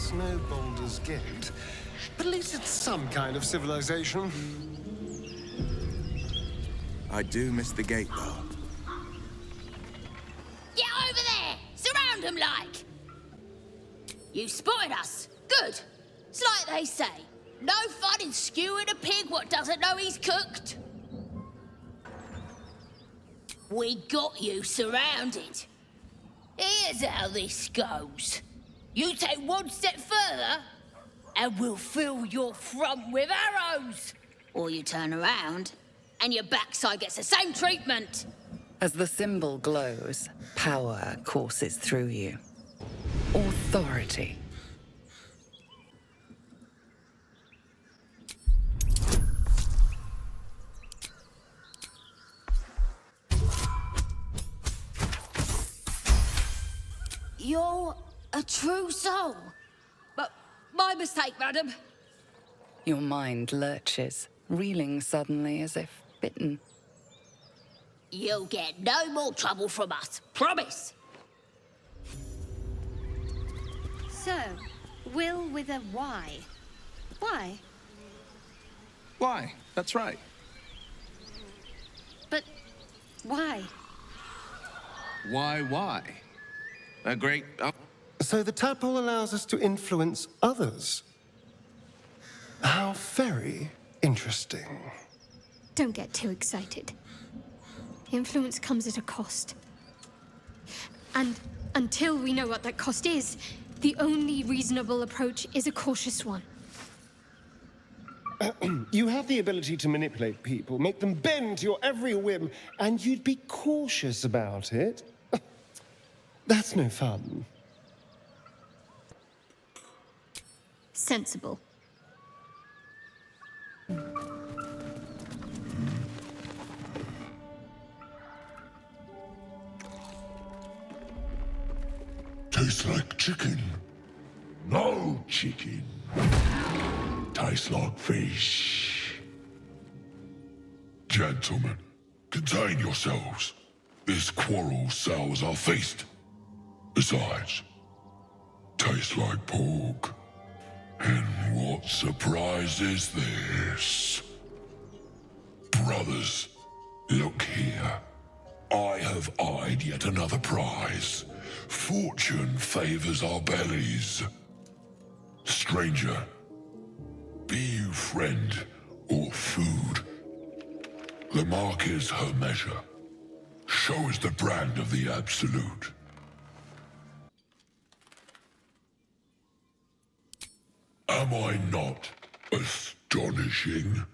It's no Baldur's Gate, but at least it's some kind of civilization. I do miss the gate, though. Get over there! Surround them like! You spotted us. Good. It's like they say. No fun in skewing a pig what doesn't know he's cooked. We got you surrounded. Here's how this goes. You take one step further, and we'll fill your front with arrows. Or you turn around, and your backside gets the same treatment. As the symbol glows, power courses through you. Authority. You're a true soul. But my mistake, madam. Your mind lurches, reeling suddenly as if bitten. You'll get no more trouble from us. Promise. So, Will with a Y. Why? Why? That's right. But why? Why? A great... So the tadpole allows us to influence others. How very interesting. Don't get too excited. Influence comes at a cost. And until we know what that cost is, the only reasonable approach is a cautious one. You have the ability to manipulate people, make them bend to your every whim, and you'd be cautious about it. That's no fun. Sensible. Tastes like chicken. No chicken. Tastes like fish. Gentlemen, contain yourselves. This quarrel sours our feast. Besides, tastes like pork. And what surprise is this? Brothers, look here. I have eyed yet another prize. Fortune favors our bellies. Stranger, be you friend or food. The mark is her measure. Show us the brand of the absolute. Am I not astonishing?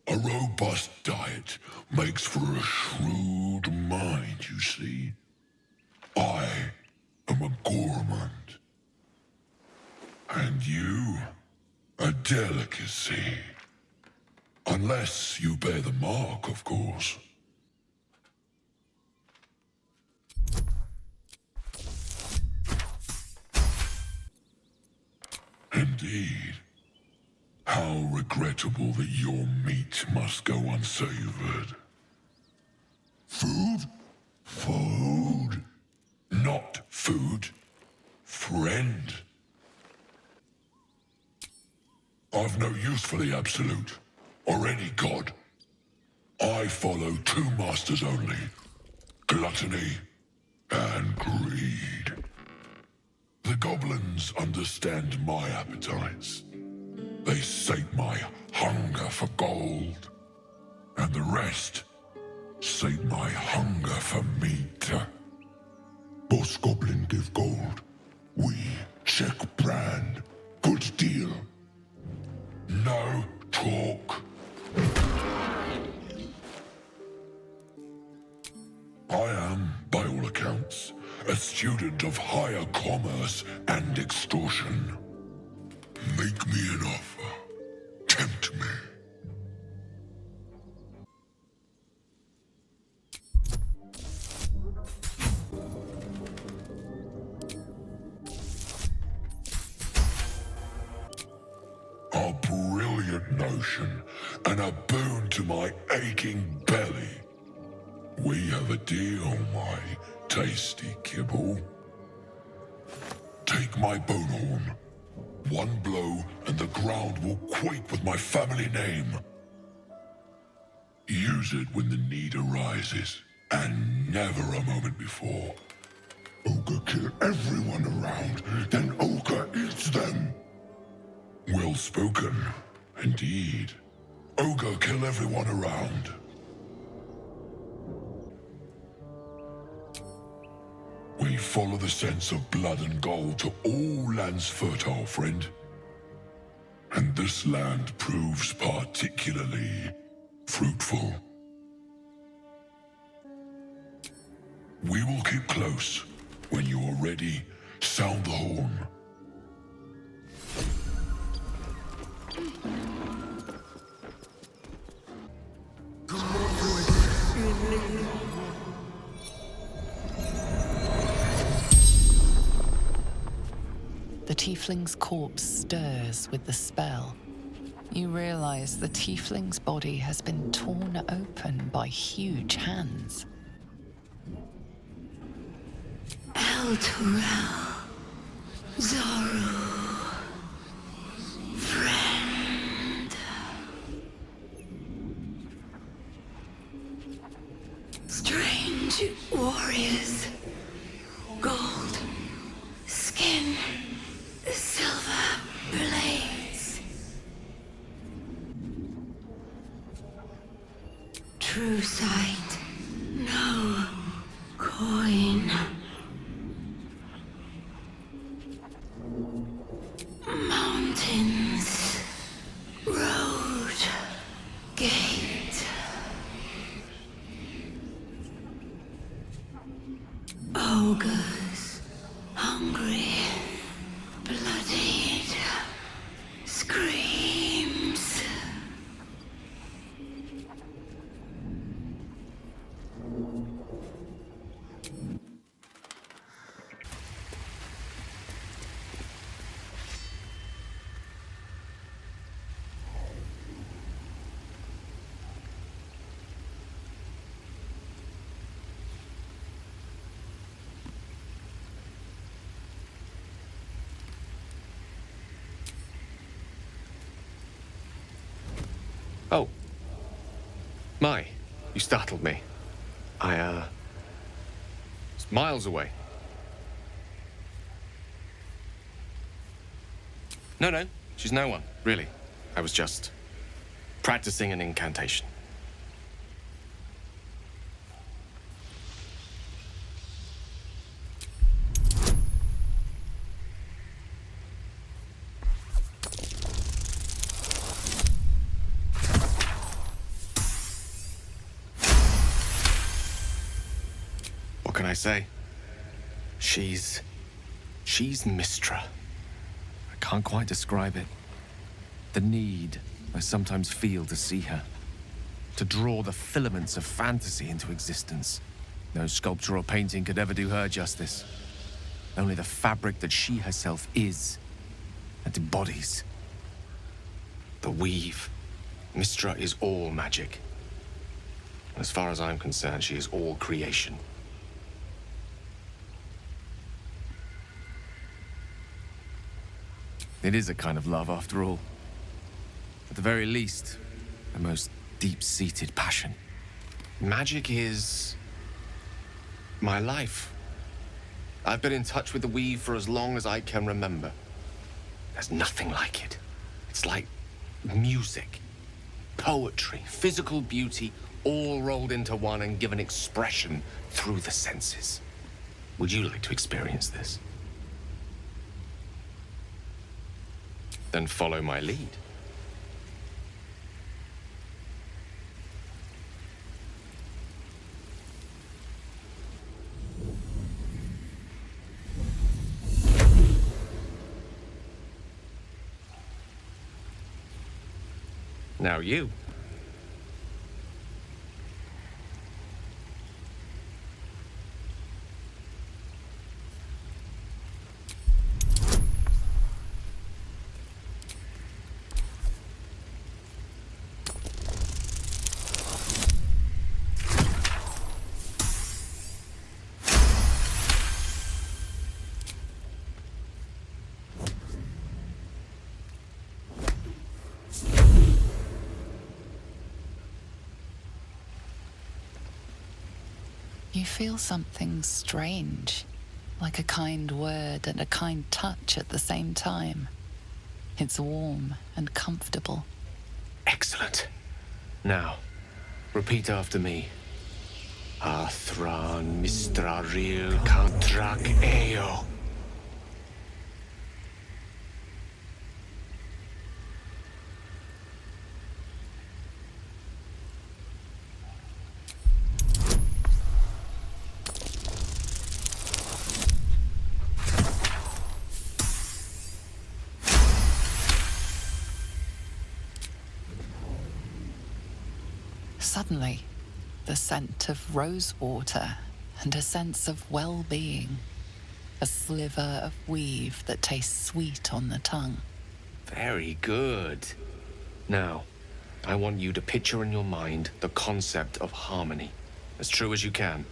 A robust diet makes for a shrewd mind, you see. I am a gourmand. And you, a delicacy. Unless you bear the mark, of course. Indeed. How regrettable that your meat must go unsavored. Food? Food. Not food. Friend. I've no use for the Absolute, or any god. I follow two masters only. Gluttony and greed. The goblins understand my appetites. They sate my hunger for gold. And the rest sate my hunger for meat. Boss Goblin give gold. We check brand. Good deal. No talk. I am, by all accounts, a student of higher commerce and extortion. Make me an offer. Tempt me. A brilliant notion, and a boon to my aching belly. We have a deal, my tasty kibble. Take Take my bone horn. One blow, and the ground will quake with my family name. Use it when the need arises, and never a moment before. Ogre kill everyone around, then Ogre eats them. Well spoken, indeed. Ogre kill everyone around. We follow the sense of blood and gold to all lands fertile, friend. And this land proves particularly fruitful. We will keep close. When you are ready, sound the horn. The tiefling's corpse stirs with the spell. You realize the tiefling's body has been torn open by huge hands. Elturel, Zoru, friend. Strange warriors, gold skin, silver blades. True sight, no coin. Mountains, road, gate. Ogres, hungry, bloodied, screams. Oh. My, you startled me. It's miles away. No, she's no one, really. I was just practicing an incantation. What can I say? She's Mistra. I can't quite describe it. The need I sometimes feel to see her. To draw the filaments of fantasy into existence. No sculpture or painting could ever do her justice. Only the fabric that she herself is and embodies. The weave. Mistra is all magic. As far as I'm concerned, she is all creation. It is a kind of love, after all. At the very least, a most deep-seated passion. Magic is my life. I've been in touch with the weave for as long as I can remember. There's nothing like it. It's like music, poetry, physical beauty, all rolled into one and given expression through the senses. Would you like to experience this? Then follow my lead. Now you. You feel something strange, like a kind word and a kind touch at the same time. It's warm and comfortable. Excellent. Now, repeat after me. Athran mistraril kantrak eo. Suddenly, the scent of rosewater and a sense of well-being. A sliver of weave that tastes sweet on the tongue. Very good. Now, I want you to picture in your mind the concept of harmony, as true as you can.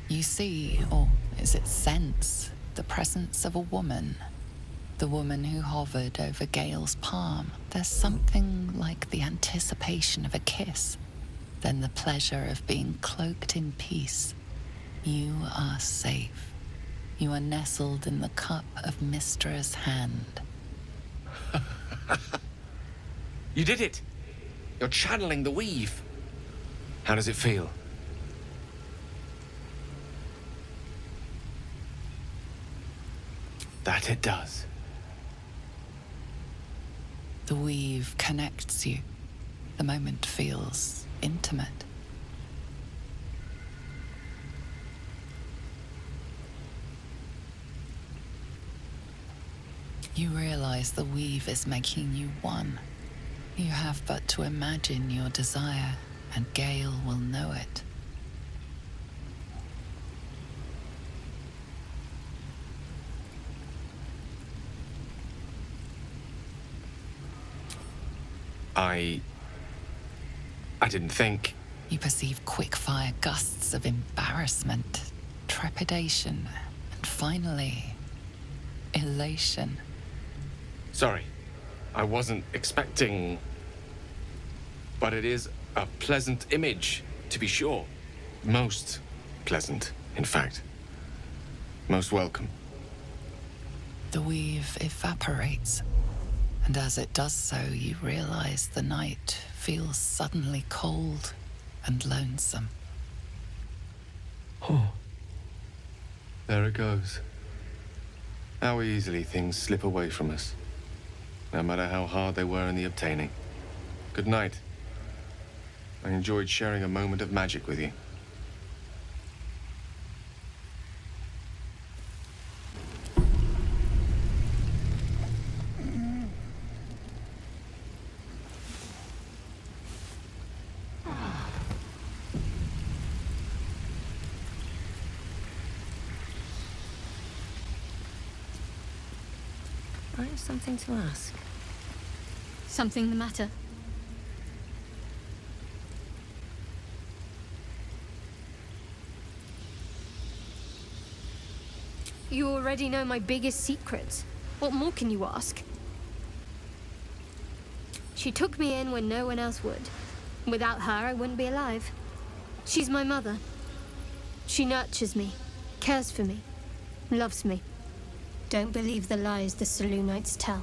You see, or is it sense, the presence of a woman. The woman who hovered over Gale's palm. There's something like the anticipation of a kiss, then the pleasure of being cloaked in peace. You are safe. You are nestled in the cup of Mystra's hand. You did it! You're channeling the weave. How does it feel? That it does. The weave connects you. The moment feels intimate. You realize the weave is making you one. You have but to imagine your desire, and Gale will know it. I didn't think. You perceive quick-fire gusts of embarrassment, trepidation, and finally, elation. Sorry, I wasn't expecting. But it is a pleasant image, to be sure. Most pleasant, in fact. Most welcome. The weave evaporates, and as it does so, you realize the night feels suddenly cold and lonesome. Oh. There it goes. How easily things slip away from us, no matter how hard they were in the obtaining. Good night. I enjoyed sharing a moment of magic with you. I have something to ask. Something the matter? You already know my biggest secrets. What more can you ask? She took me in when no one else would. Without her, I wouldn't be alive. She's my mother. She nurtures me, cares for me, loves me. Don't believe the lies the Selûnites tell.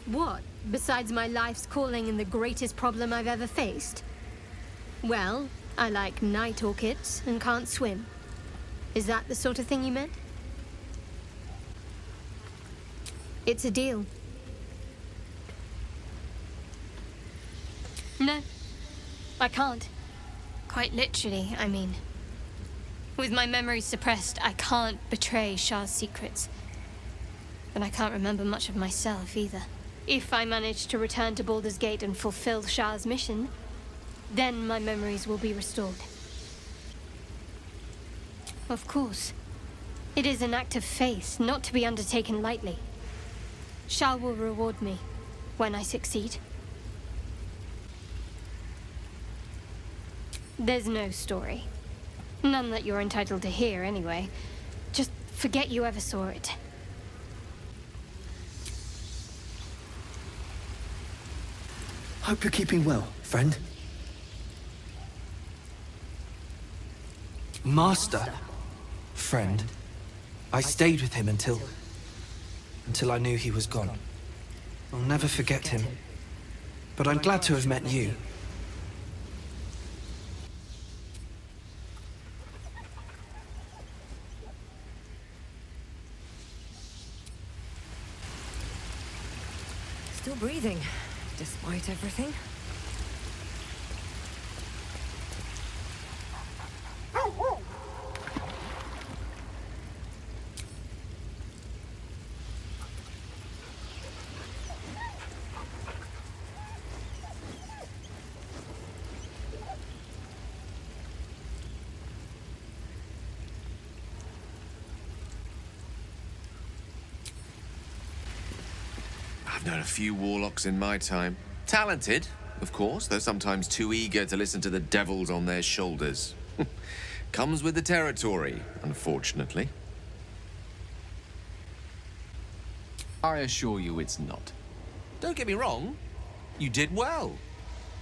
What, besides my life's calling and the greatest problem I've ever faced? Well, I like night orchids and can't swim. Is that the sort of thing you meant? It's a deal. No, I can't. Quite literally, I mean. With my memory suppressed, I can't betray Shah's secrets. But I can't remember much of myself either. If I manage to return to Baldur's Gate and fulfill Shah's mission, then my memories will be restored. Of course. It is an act of faith, not to be undertaken lightly. Shah will reward me when I succeed. There's no story. None that you're entitled to hear, anyway. Just forget you ever saw it. Hope you're keeping well, friend. Master? Friend. I stayed with him until I knew he was gone. I'll never forget him. But I'm glad to have met you. Still breathing, despite everything. I've known a few warlocks in my time. Talented, of course, though sometimes too eager to listen to the devils on their shoulders. Comes with the territory, unfortunately. I assure you it's not. Don't get me wrong, you did well.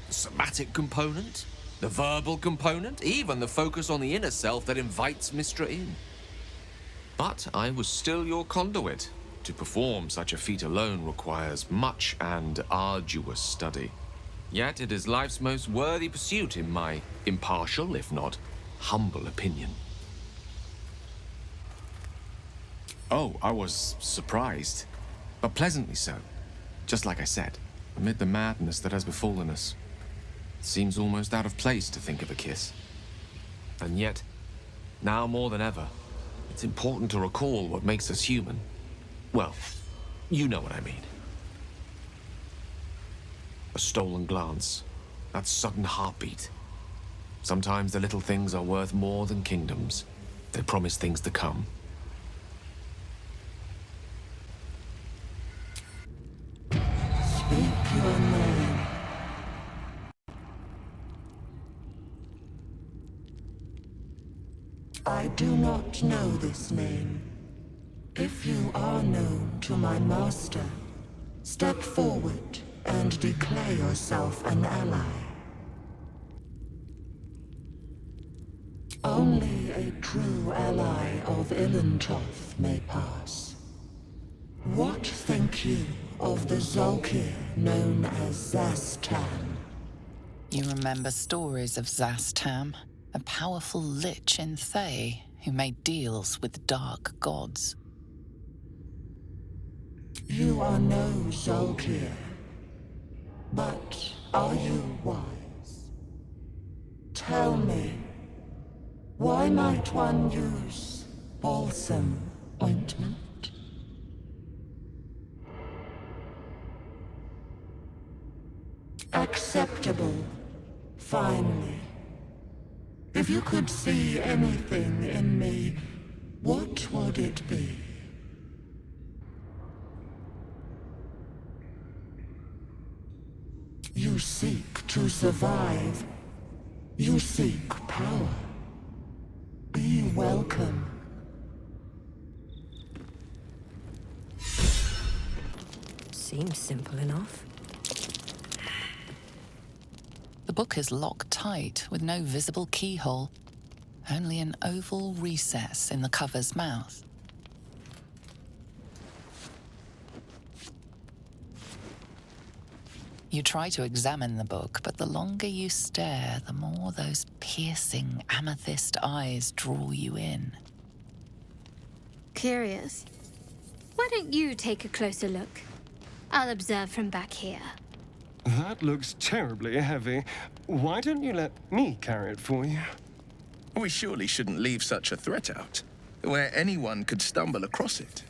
The somatic component, the verbal component, even the focus on the inner self that invites Mystra in. But I was still your conduit. To perform such a feat alone requires much and arduous study. Yet it is life's most worthy pursuit in my impartial, if not humble opinion. Oh, I was surprised, but pleasantly so. Just like I said, amid the madness that has befallen us. It seems almost out of place to think of a kiss. And yet, now more than ever, it's important to recall what makes us human. Well, you know what I mean. A stolen glance, that sudden heartbeat. Sometimes the little things are worth more than kingdoms. They promise things to come. Speak your name. I do not know this name. If you are known to my master, step forward and declare yourself an ally. Only a true ally of Ilintoth may pass. What think you of the Zolkir known as Zastan? You remember stories of Zastam, a powerful lich in Thay who made deals with dark gods. You are no Zolkir, but are you wise? Tell me, why might one use balsam ointment? Acceptable, finally. If you could see anything in me, what would it be? You seek to survive. You seek power. Be welcome. Seems simple enough. The book is locked tight with no visible keyhole, only an oval recess in the cover's mouth. You try to examine the book, but the longer you stare, the more those piercing amethyst eyes draw you in. Curious. Why don't you take a closer look? I'll observe from back here. That looks terribly heavy. Why don't you let me carry it for you? We surely shouldn't leave such a threat out, where anyone could stumble across it.